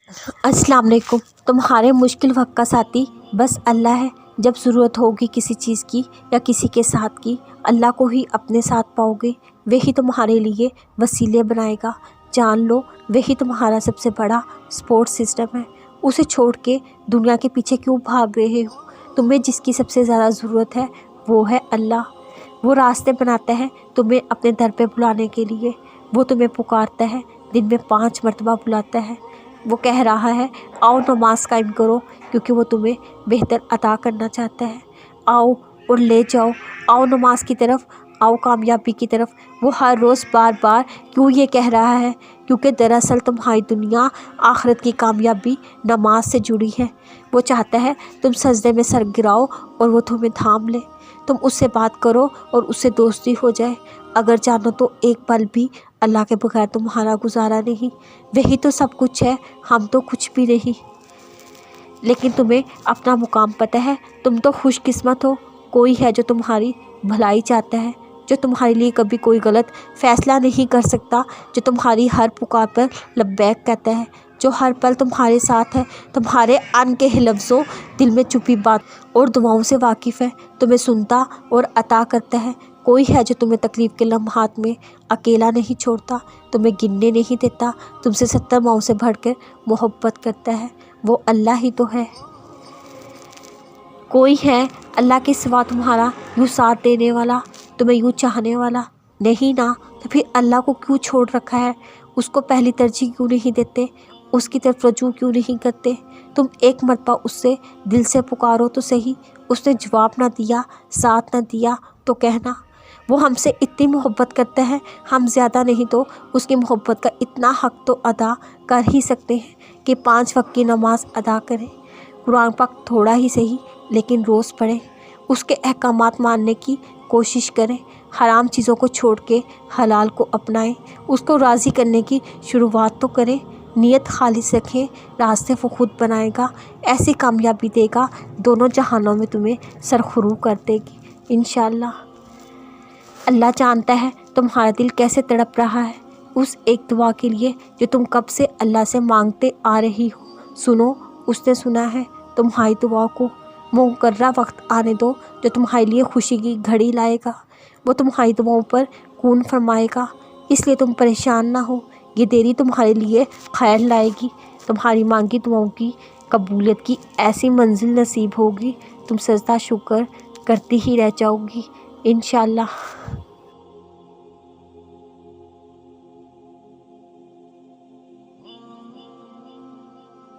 अस्सलाम वालेकुम। तुम्हारे मुश्किल वक्त का साथी बस अल्लाह है। जब ज़रूरत होगी किसी चीज़ की या किसी के साथ की, अल्लाह को ही अपने साथ पाओगे। वही तुम्हारे लिए वसीले बनाएगा। जान लो, वही तुम्हारा सबसे बड़ा सपोर्ट सिस्टम है। उसे छोड़ के दुनिया के पीछे क्यों भाग रहे हो? तुम्हें जिसकी सबसे ज़्यादा ज़रूरत है वो है अल्लाह। वो रास्ते बनाता है तुम्हें अपने दर पे बुलाने के लिए। वो तुम्हें पुकारता है, दिन में 5 मरतबा बुलाता है। वो कह रहा है आओ नमाज कायम करो, क्योंकि वो तुम्हें बेहतर अता करना चाहता है। आओ और ले जाओ, आओ नमाज की तरफ, आओ कामयाबी की तरफ। वो हर रोज़ बार बार क्यों ये कह रहा है? क्योंकि दरअसल तुम्हारी दुनिया आखिरत की कामयाबी नमाज से जुड़ी है। वो चाहता है तुम सजदे में सर गिराओ और वो तुम्हें थाम ले। तुम उससे बात करो और उससे दोस्ती हो जाए। अगर जानो तो एक पल भी अल्लाह के बगैर तुम्हारा गुजारा नहीं। वही तो सब कुछ है, हम तो कुछ भी नहीं। लेकिन तुम्हें अपना मुकाम पता है? तुम तो खुशकिस्मत हो। कोई है जो तुम्हारी भलाई चाहता है, जो तुम्हारे लिए कभी कोई गलत फ़ैसला नहीं कर सकता, जो तुम्हारी हर पुकार पर लब्बैक कहता है, जो हर पल तुम्हारे साथ है, तुम्हारे अनकहे लफ्ज़ों, दिल में छुपी बात और दुआओं से वाकिफ़ है, तुम्हें सुनता और अता करता है। कोई है जो तुम्हें तकलीफ़ के लम्हात में अकेला नहीं छोड़ता, तुम्हें गिनने नहीं देता, तुमसे 70 माओं से बढ़कर मोहब्बत करता है। वो अल्लाह ही तो है। कोई है अल्लाह के सिवा तुम्हारा यूँ साथ देने वाला, तुम्हें यूँ चाहने वाला? नहीं ना, तो फिर अल्लाह को क्यों छोड़ रखा है? उसको पहली तरजीह क्यों नहीं देते? उसकी तरफ रजू क्यों नहीं करते? तुम एक मरतबा उससे दिल से पुकारो तो सही। उसने जवाब ना दिया, साथ ना दिया तो कहना। वो हमसे इतनी मोहब्बत करता है, हम ज़्यादा नहीं तो उसकी मोहब्बत का इतना हक़ तो अदा कर ही सकते हैं कि 5 वक्त की नमाज़ अदा करें। कुरान पाक थोड़ा ही सही लेकिन रोज़ पढ़ें। उसके अहकामात मानने की कोशिश करें। हराम चीज़ों को छोड़ के हलाल को अपनाएं। उसको राज़ी करने की शुरुआत तो करें। नीयत खालिस रखें, रास्ते वो खुद बनाएगा। ऐसी कामयाबी देगा, दोनों जहानों में तुम्हें सरखुरू कर देगी इंशाअल्लाह। अल्लाह जानता है तुम्हारा दिल कैसे तड़प रहा है उस एक दुआ के लिए जो तुम कब से अल्लाह से मांगते आ रही हो। सुनो, उसने सुना है तुम्हारी दुआ को। मुकर्रर वक्त आने दो जो तुम्हारे लिए खुशी की घड़ी लाएगा। वो तुम्हारी दुआओं पर खून फरमाएगा, इसलिए तुम परेशान ना हो। ये देरी तुम्हारे लिए खैर लाएगी। तुम्हारी मांगी दुआओं की कबूलियत की ऐसी मंजिल नसीब होगी, तुम सजदा शुक्र करती ही रह जाओगी इंशाअल्लाह।